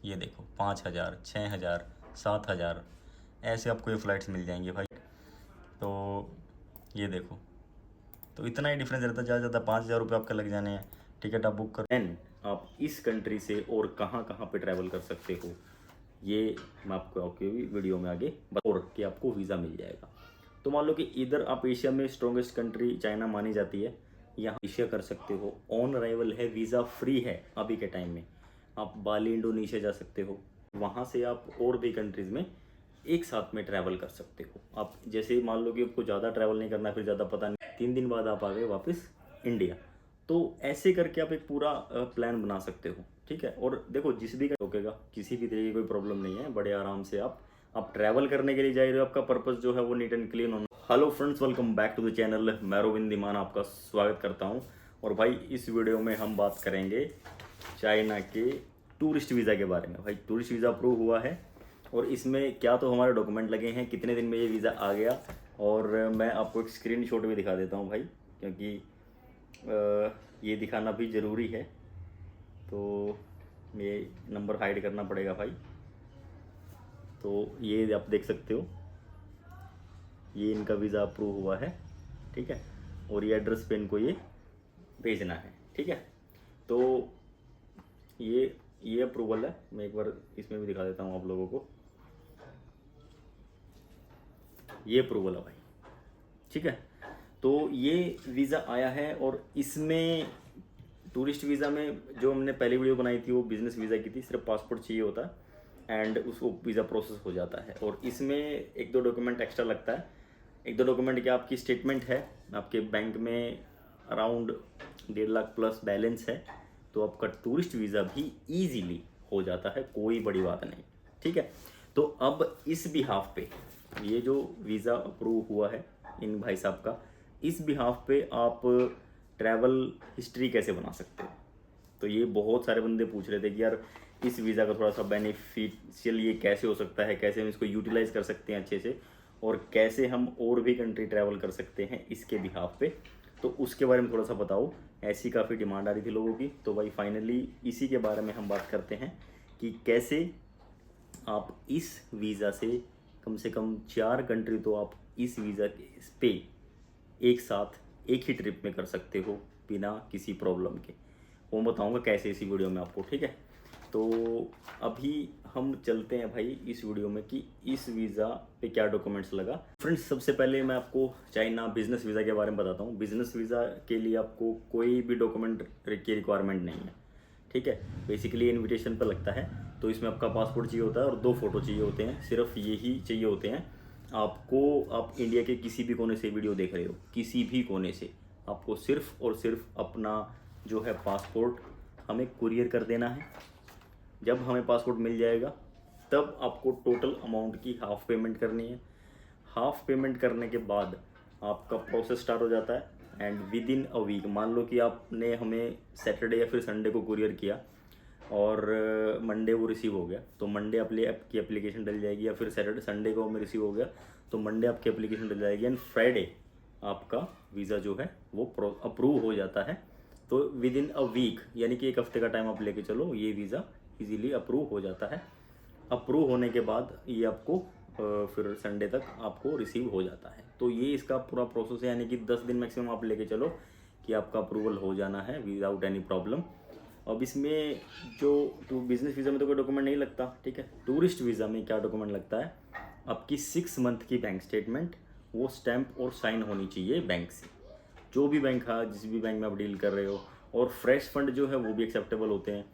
ये देखो 5,000, 6,000, 7,000 ऐसे आपको ये फ़्लाइट्स मिल जाएंगे भाई। तो ये देखो, तो इतना ही डिफरेंस रहता है, ज़्यादा ज़्यादा 5,000 रुपये आपका लग जाने हैं, टिकट आप बुक कर। देन आप इस कंट्री से और कहाँ कहाँ पे ट्रैवल कर सकते हो, ये मैं आपको आपके वीडियो में आगे और कि आपको वीज़ा मिल जाएगा। तो मान लो कि इधर आप एशिया में स्ट्रॉन्गेस्ट कंट्री चाइना मानी जाती है, यहाँ एशिया कर सकते हो, ऑन अराइवल है, वीज़ा फ्री है अभी के टाइम में। आप बाली इंडोनेशिया जा सकते हो, वहाँ से आप और भी कंट्रीज़ में एक साथ में ट्रैवल कर सकते हो। आप जैसे मान लो कि आपको ज़्यादा ट्रैवल नहीं करना, फिर ज़्यादा पता नहीं, 3 दिन बाद आप आ गए वापस इंडिया। तो ऐसे करके आप एक पूरा प्लान बना सकते हो, ठीक है। और देखो जिस भी रोकेगा, किसी भी तरीके की कोई प्रॉब्लम नहीं है, बड़े आराम से आप ट्रैवल करने के लिए जा रहे हो, आपका पर्पस जो है वो नीट एंड क्लीन होना। Hello friends, welcome back to the channel. मैं रोविंद धीमान आपका स्वागत करता हूं। और भाई इस वीडियो में हम बात करेंगे चाइना के टूरिस्ट वीज़ा के बारे में। भाई टूरिस्ट वीज़ा अप्रूव हुआ है और इसमें क्या तो हमारे डॉक्यूमेंट लगे हैं, कितने दिन में ये वीज़ा आ गया, और मैं आपको एक स्क्रीनशॉट भी दिखा देता हूँ भाई, क्योंकि ये दिखाना भी ज़रूरी है। तो ये नंबर हाइड करना पड़ेगा भाई। तो ये आप देख सकते हो, ये इनका वीज़ा अप्रूव हुआ है, ठीक है। और ये एड्रेस पे इनको ये भेजना है, ठीक है। तो ये अप्रूवल है। मैं एक बार इसमें भी दिखा देता हूँ आप लोगों को। ये अप्रूवल है भाई, ठीक है। तो ये वीज़ा आया है और इसमें टूरिस्ट वीज़ा में जो हमने पहली वीडियो बनाई थी वो बिज़नेस वीज़ा की थी, सिर्फ पासपोर्ट चाहिए होता है एंड उसको वीज़ा प्रोसेस हो जाता है। और इसमें एक दो डॉक्यूमेंट एक्स्ट्रा लगता है। एक दो डॉक्यूमेंट क्या, आपकी स्टेटमेंट है, आपके बैंक में अराउंड 1.5 लाख प्लस बैलेंस है, तो आपका टूरिस्ट वीज़ा भी ईजीली हो जाता है, कोई बड़ी बात नहीं, ठीक है। तो अब इस बिहाफ पे ये जो वीज़ा अप्रूव हुआ है इन भाई साहब का, इस बिहाफ पे आप ट्रैवल हिस्ट्री कैसे बना सकते हो। तो ये बहुत सारे बंदे पूछ रहे थे कि यार इस वीज़ा का थोड़ा सा बेनिफिशियल ये कैसे हो सकता है, कैसे हम इसको यूटिलाइज़ कर सकते हैं अच्छे से, और कैसे हम और भी कंट्री ट्रैवल कर सकते हैं इसके बिहाफ पे। तो उसके बारे में थोड़ा सा बताओ, ऐसी काफ़ी डिमांड आ रही थी लोगों की। तो भाई फाइनली इसी के बारे में हम बात करते हैं कि कैसे आप इस वीज़ा से कम 4 कंट्री तो आप इस वीज़ा पे एक साथ एक ही ट्रिप में कर सकते हो बिना किसी प्रॉब्लम के। वो बताऊंगा कैसे इसी वीडियो में आपको, ठीक है। तो अभी हम चलते हैं भाई इस वीडियो में कि इस वीज़ा पे क्या डॉक्यूमेंट्स लगा। फ्रेंड्स सबसे पहले मैं आपको चाइना बिजनेस वीज़ा के बारे में बताता हूँ। बिजनेस वीज़ा के लिए आपको कोई भी डॉक्यूमेंट की रिक्वायरमेंट नहीं है, ठीक है। बेसिकली इनविटेशन पर लगता है, तो इसमें आपका पासपोर्ट चाहिए होता है और 2 फोटो चाहिए होते हैं, सिर्फ यही चाहिए होते हैं आपको। आप इंडिया के किसी भी कोने से वीडियो देख रहे हो, किसी भी कोने से, आपको सिर्फ और सिर्फ अपना जो है पासपोर्ट हमें कुरियर कर देना है। जब हमें पासपोर्ट मिल जाएगा तब आपको टोटल अमाउंट की हाफ पेमेंट करनी है। हाफ पेमेंट करने के बाद आपका प्रोसेस स्टार्ट हो जाता है and within a week, मान लो कि आपने हमें सैटरडे या फिर संडे को कुरियर किया और मंडे वो रिसीव हो गया, तो मंडे आपकी एप्लीकेशन डल जाएगी, या फिर सैटरडे संडे को हमें रिसीव हो गया तो मंडे आपकी एप्लीकेशन डल जाएगी एंड फ्राइडे आपका वीज़ा जो है वो अप्रूव हो जाता है। तो विद इन अ वीक, यानी कि 1 हफ्ते का टाइम आप लेके चलो, ये वीज़ा इजीली अप्रूव हो जाता है। अप्रूव होने के बाद ये आपको फिर संडे तक आपको रिसीव हो जाता है। तो ये इसका पूरा प्रोसेस है, यानी कि 10 दिन मैक्सिमम आप लेके चलो कि आपका अप्रूवल हो जाना है विदाउट एनी प्रॉब्लम। अब इसमें जो बिज़नेस वीज़ा में तो कोई डॉक्यूमेंट नहीं लगता, ठीक है। टूरिस्ट वीज़ा में क्या डॉक्यूमेंट लगता है, आपकी 6 मंथ की बैंक स्टेटमेंट, वो स्टैम्प और साइन होनी चाहिए बैंक से, जो भी बैंक है, जिस भी बैंक में आप डील कर रहे हो। और फ्रेश फंड जो है वो भी एक्सेप्टेबल होते हैं।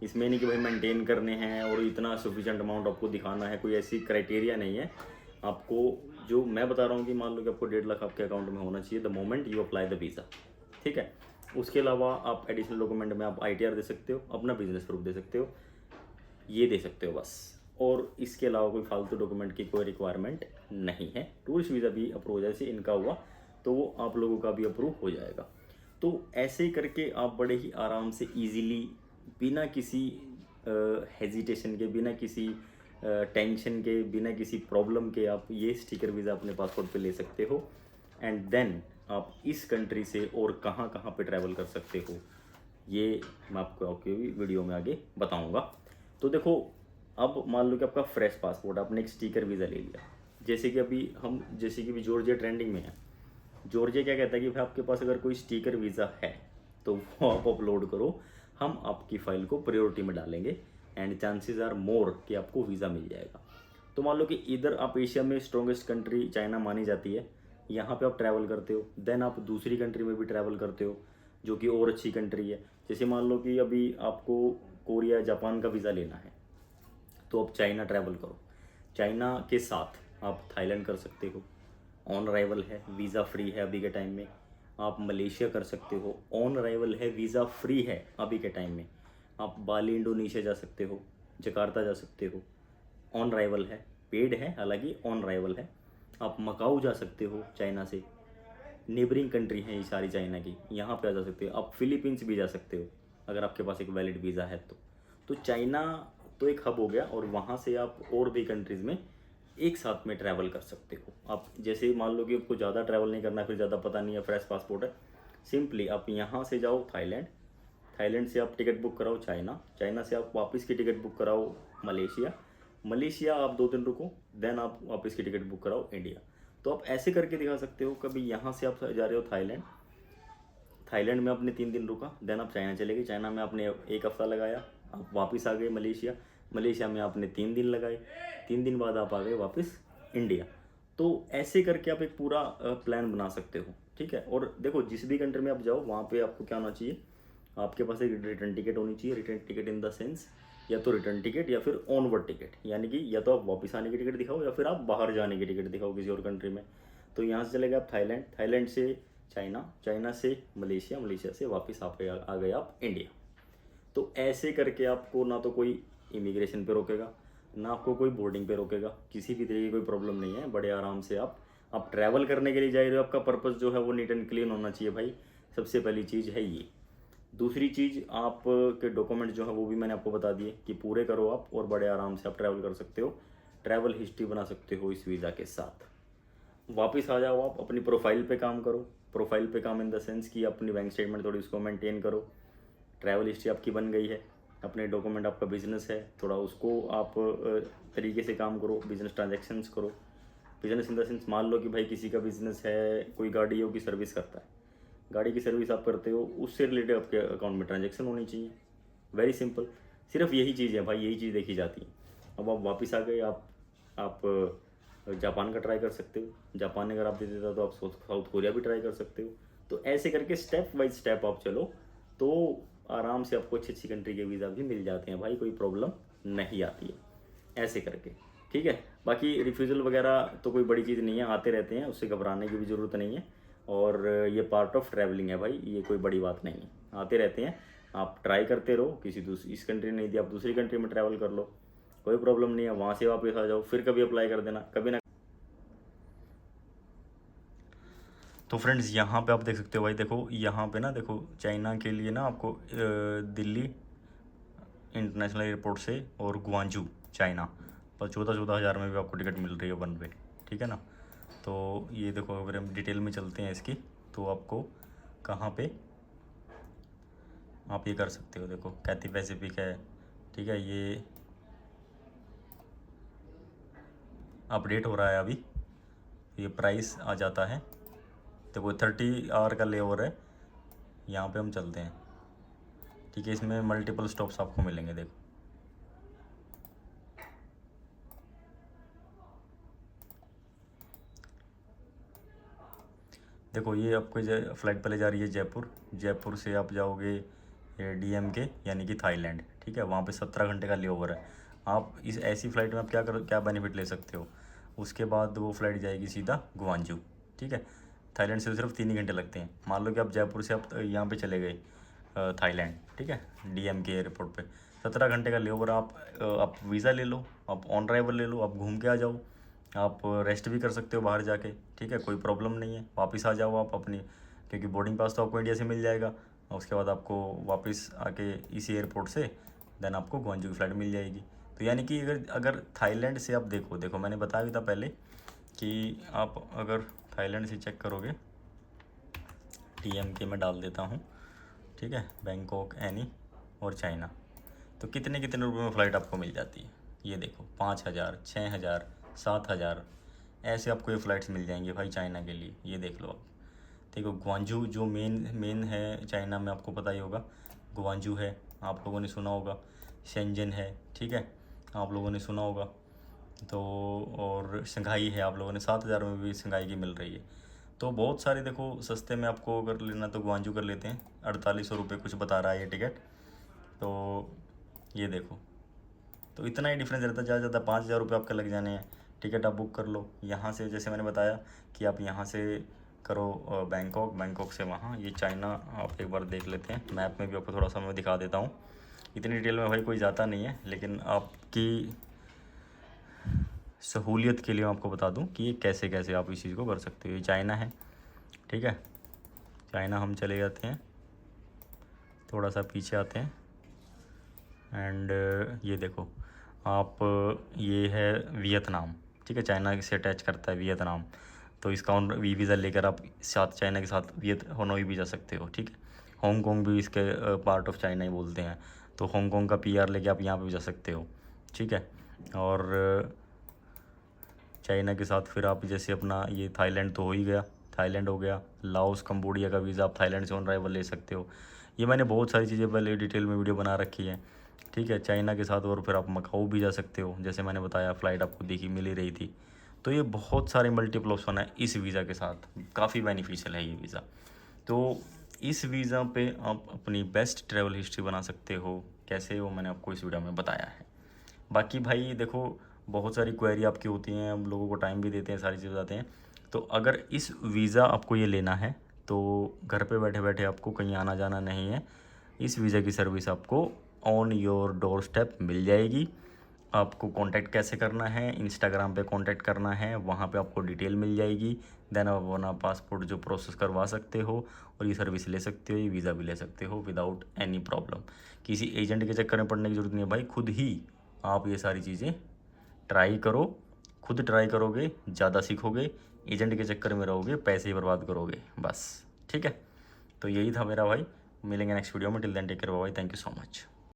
इसमें नहीं कि भाई मेंटेन करने हैं और इतना सफिशिएंट अमाउंट आपको दिखाना है, कोई ऐसी क्राइटेरिया नहीं है। आपको जो मैं बता रहा हूँ कि मान लो कि आपको 1.5 लाख आपके अकाउंट में होना चाहिए the moment you apply the visa, ठीक है। उसके अलावा आप एडिशनल डॉक्यूमेंट में आप ITR दे सकते हो, अपना बिजनेस प्रूफ दे सकते हो, ये दे सकते हो बस। और इसके अलावा कोई फालतू डॉक्यूमेंट की कोई रिक्वायरमेंट नहीं है। टूरिस्ट वीज़ा भी अप्रूव हो जाए, जैसे इनका हुआ तो वो आप लोगों का भी अप्रूव हो जाएगा। तो ऐसे करके आप बड़े ही आराम से इजीली, बिना किसी हेजिटेशन के, बिना किसी टेंशन के, बिना किसी प्रॉब्लम के आप ये स्टिकर वीज़ा अपने पासपोर्ट पे ले सकते हो। एंड देन आप इस कंट्री से और कहाँ कहाँ पे ट्रैवल कर सकते हो, ये मैं आपको आपके वीडियो में आगे बताऊंगा। तो देखो अब मान लो कि आपका फ्रेश पासपोर्ट, आपने एक स्टिकर वीज़ा ले लिया, जैसे कि अभी जॉर्जिया ट्रेंडिंग में है। जॉर्जिया क्या कहता है कि भाई आपके पास अगर कोई स्टिकर वीज़ा है तो वो आप अपलोड करो, हम आपकी फ़ाइल को प्रायोरिटी में डालेंगे एंड चांसेस आर मोर कि आपको वीज़ा मिल जाएगा। तो मान लो कि इधर आप एशिया में स्ट्रॉन्गेस्ट कंट्री चाइना मानी जाती है, यहाँ पे आप ट्रैवल करते हो, देन आप दूसरी कंट्री में भी ट्रैवल करते हो जो कि और अच्छी कंट्री है। जैसे मान लो कि अभी आपको कोरिया जापान का वीज़ा लेना है तो आप चाइना ट्रैवल करो, चाइना के साथ आप थाईलैंड कर सकते हो, ऑन अराइवल है, वीज़ा फ्री है अभी के टाइम में। आप मलेशिया कर सकते हो, ऑन अराइवल है, वीज़ा फ्री है अभी के टाइम में। आप बाली इंडोनेशिया जा सकते हो, जकार्ता जा सकते हो, ऑन अराइवल है, पेड है हालांकि, ऑन अराइवल है। आप मकाऊ जा सकते हो चाइना से, नेबरिंग कंट्री है ये सारी चाइना की, यहाँ पे आ जा सकते हो। आप फिलीपींस भी जा सकते हो अगर आपके पास एक वैलिड वीज़ा है तो चाइना तो एक हब हो गया, और वहाँ से आप और भी कंट्रीज़ में एक साथ में ट्रैवल कर सकते हो। आप जैसे मान लो कि आपको ज़्यादा ट्रैवल नहीं करना, फिर ज़्यादा पता नहीं है, फ्रेश पासपोर्ट है, सिंपली आप यहाँ से जाओ थाईलैंड, थाईलैंड से आप टिकट बुक कराओ चाइना, चाइना से आप वापस की टिकट बुक कराओ मलेशिया, मलेशिया आप 2 दिन रुको, देन आप वापस की टिकट बुक कराओ इंडिया। तो आप ऐसे करके दिखा सकते हो। कभी यहाँ से आप जा रहे हो थाईलैंड, थाईलैंड में आपने 3 दिन रुका, देन आप चाइना चले गए, चाइना में आपने 1 हफ्ता लगाया, आप वापस आ गए मलेशिया, मलेशिया में आपने 3 दिन लगाए, 3 दिन बाद आप आ गए वापस इंडिया। तो ऐसे करके आप एक पूरा प्लान बना सकते हो, ठीक है। और देखो जिस भी कंट्री में आप जाओ वहाँ पे आपको क्या होना चाहिए, आपके पास एक रिटर्न टिकट होनी चाहिए। Return ticket in the sense या तो रिटर्न टिकट या फिर ऑनवर्ड टिकट, यानी कि या तो आप वापस आने की टिकट दिखाओ या फिर आप बाहर जाने की टिकट दिखाओ किसी और कंट्री में। तो यहाँ से चले गए आप थाईलैंड, थाईलैंड से चाइना, चाइना से मलेशिया, मलेशिया से वापस आ गए आप इंडिया। तो ऐसे करके आपको ना तो कोई इमिग्रेशन पे रोकेगा, ना आपको कोई बोर्डिंग पे रोकेगा, किसी भी तरह की कोई प्रॉब्लम नहीं है। बड़े आराम से आप ट्रैवल करने के लिए जा रहे हो, आपका पर्पस जो है वो नीट एंड क्लीन होना चाहिए भाई, सबसे पहली चीज़ है ये। दूसरी चीज़, आप के डॉक्यूमेंट जो है वो भी मैंने आपको बता दिए कि पूरे करो आप, और बड़े आराम से आप ट्रैवल कर सकते हो, ट्रैवल हिस्ट्री बना सकते हो इस वीज़ा के साथ। वापस आ जाओ, आप अपनी प्रोफाइल पे काम करो, प्रोफाइल पे काम इन द सेंस कि अपनी बैंक स्टेटमेंट थोड़ी उसको मेंटेन करो, ट्रैवल हिस्ट्री आपकी बन गई है, अपने डॉक्यूमेंट, आपका बिजनेस है थोड़ा उसको आप तरीके से काम करो, बिजनेस ट्रांजैक्शंस करो। बिजनेस इन द सेंस, मान लो कि भाई किसी का बिजनेस है, कोई गाड़ियों की सर्विस करता है, गाड़ी की सर्विस आप करते हो, उससे रिलेटेड आपके अकाउंट में ट्रांजैक्शन होनी चाहिए। वेरी सिंपल, सिर्फ यही चीज़ है भाई, यही चीज़ देखी जाती है। अब आप वापस आ गए, आप जापान का ट्राई कर सकते हो, जापान अगर आप दे देता तो आप साउथ कोरिया भी ट्राई कर सकते हो। तो ऐसे करके स्टेप बाय स्टेप आप चलो तो आराम से आपको अच्छी अच्छी कंट्री के वीज़ा भी मिल जाते हैं भाई, कोई प्रॉब्लम नहीं आती है ऐसे करके, ठीक है। बाकी रिफ्यूज़ल वगैरह तो कोई बड़ी चीज़ नहीं है, आते रहते हैं, उससे घबराने की भी ज़रूरत नहीं है। और ये पार्ट ऑफ ट्रैवलिंग है भाई, ये कोई बड़ी बात नहीं है, आते रहते हैं। आप ट्राई करते रहो, किसी दूसरी इस कंट्री नहीं दी, आप दूसरी कंट्री में ट्रैवल कर लो, कोई प्रॉब्लम नहीं है, वहाँ से वापस आ जाओ, फिर कभी अप्लाई कर देना, कभी ना। तो फ्रेंड्स यहाँ पे आप देख सकते हो भाई, देखो यहाँ पे ना, देखो चाइना के लिए ना आपको दिल्ली इंटरनेशनल एयरपोर्ट से और ग्वांजू चाइना पर 14-14 हज़ार में भी आपको टिकट मिल रही है 1 वे, ठीक है ना। तो ये देखो, अगर हम डिटेल में चलते हैं इसकी, तो आपको कहाँ पे आप ये कर सकते हो, देखो कैथी पैसिफिक है, ठीक है, ये अपडेट हो रहा है अभी, ये प्राइस आ जाता है, देखो 30 आवर का लेओवर है, यहाँ पे हम चलते हैं, ठीक है। इसमें मल्टीपल स्टॉप्स आपको मिलेंगे, देखो ये आपको फ़्लाइट पहले जा रही है जयपुर, जयपुर से आप जाओगे DMK यानी कि थाईलैंड, ठीक है, वहाँ पे 17 घंटे का लेओवर है। आप इस ऐसी फ़्लाइट में आप क्या बेनिफिट ले सकते हो, उसके बाद वो फ़्लाइट जाएगी सीधा ग्वांजू, ठीक है। थाईलैंड से सिर्फ 3 ही घंटे लगते हैं। मान लो कि आप जयपुर से आप यहाँ पे चले गए थाईलैंड, ठीक है, DMK एयरपोर्ट पे 17 घंटे का लेओवर। आप वीज़ा ले लो, आप ऑन अराइवल ले लो, आप घूम के आ जाओ, आप रेस्ट भी कर सकते हो बाहर जाके, ठीक है, कोई प्रॉब्लम नहीं है। वापस आ जाओ आप अपनी, क्योंकि बोर्डिंग पास तो आपको इंडिया से मिल जाएगा, और उसके बाद आपको वापस आके इसी एयरपोर्ट से देन आपको ग्वांजू की फ़्लाइट मिल जाएगी। तो यानी कि अगर थाईलैंड से आप देखो मैंने बताया भी था पहले कि आप अगर थाईलैंड से चेक करोगे, DMK में डाल देता हूँ, ठीक है, बैंकॉक, एनी और चाइना, तो कितने कितने रुपए में फ़्लाइट आपको मिल जाती है ये देखो 5,000, 6,000, 7,000 ऐसे आपको ये फ़्लाइट्स मिल जाएंगे भाई चाइना के लिए। ये देख लो आप। देखो ग्वांजू जो मेन है चाइना में, आपको पता ही होगा। ग्वांजू है, आप लोगों ने सुना होगा। शेंजन है, ठीक है, आप लोगों ने सुना होगा। तो और शंघाई है, आप लोगों ने 7,000 में भी शंघाई की मिल रही है। तो बहुत सारे देखो सस्ते में आपको अगर लेना तो ग्वांजू कर लेते हैं। 4800 रुपये कुछ बता रहा है ये टिकट। तो ये देखो, तो इतना ही डिफरेंस रहता है। ज़्यादा ज़्यादा 5,000 रुपये आपका लग जाने हैं। टिकट आप बुक कर लो यहाँ से, जैसे मैंने बताया कि आप यहाँ से करो बैंकॉक, बैंकॉक से वहाँ। ये चाइना आप एक बार देख लेते हैं, मैप में भी आपको थोड़ा सा मैं दिखा देता हूँ। इतनी डिटेल में भाई कोई जाता नहीं है, लेकिन आपकी सहूलियत के लिए मैं आपको बता दूं कि ये कैसे कैसे आप इस चीज़ को कर सकते हो। ये चाइना है, ठीक है। चाइना हम चले जाते हैं, थोड़ा सा पीछे आते हैं एंड ये देखो आप, ये है वियतनाम, ठीक है। चाइना से अटैच करता है वियतनाम। तो इसका वीज़ा लेकर आप साथ चाइना के साथ हनोई भी जा सकते हो, ठीक है। हांगकांग भी इसके पार्ट ऑफ चाइना ही बोलते हैं। तो हांगकांग का PR लेके आप यहाँ पे भी जा सकते हो, ठीक है। और चाइना के साथ फिर आप जैसे अपना ये थाईलैंड तो हो ही गया, थाईलैंड हो गया। लाओस, कंबोडिया का वीज़ा आप थाईलैंड से ऑन अराइवल ले सकते हो। ये मैंने बहुत सारी चीज़ें पहले डिटेल में वीडियो बना रखी है, ठीक है, चाइना के साथ। और फिर आप मकाऊ भी जा सकते हो, जैसे मैंने बताया फ़्लाइट आपको देखी मिल ही रही थी। तो ये बहुत सारे मल्टीपल ऑप्शन है इस वीज़ा के साथ, काफ़ी बेनिफिशियल है ये वीज़ा। तो इस वीज़ा पे आप अपनी बेस्ट ट्रैवल हिस्ट्री बना सकते हो। कैसे, वो मैंने आपको इस वीडियो में बताया है। बाकी भाई देखो, बहुत सारी क्वेरी आपकी होती हैं, हम लोगों को टाइम भी देते हैं, सारी चीज़ बताते हैं। तो अगर इस वीज़ा आपको ये लेना है तो घर पे बैठे बैठे आपको कहीं आना जाना नहीं है। इस वीज़ा की सर्विस आपको ऑन योर डोर स्टेप मिल जाएगी। आपको कांटेक्ट कैसे करना है, इंस्टाग्राम पे कांटेक्ट करना है, वहाँ पे आपको डिटेल मिल जाएगी। देन आप अपना पासपोर्ट जो प्रोसेस करवा सकते हो और ये सर्विस ले सकते हो, ये वीज़ा भी ले सकते हो विदाउट एनी प्रॉब्लम। किसी एजेंट के चक्कर में पड़ने की ज़रूरत नहीं है भाई, खुद ही आप ये सारी चीज़ें ट्राई करो। खुद ट्राई करोगे ज़्यादा सीखोगे, एजेंट के चक्कर में रहोगे पैसे ही बर्बाद करोगे बस, ठीक है। तो यही था मेरा भाई, मिलेंगे नेक्स्ट वीडियो में। Till then take care, bye, thank you so much.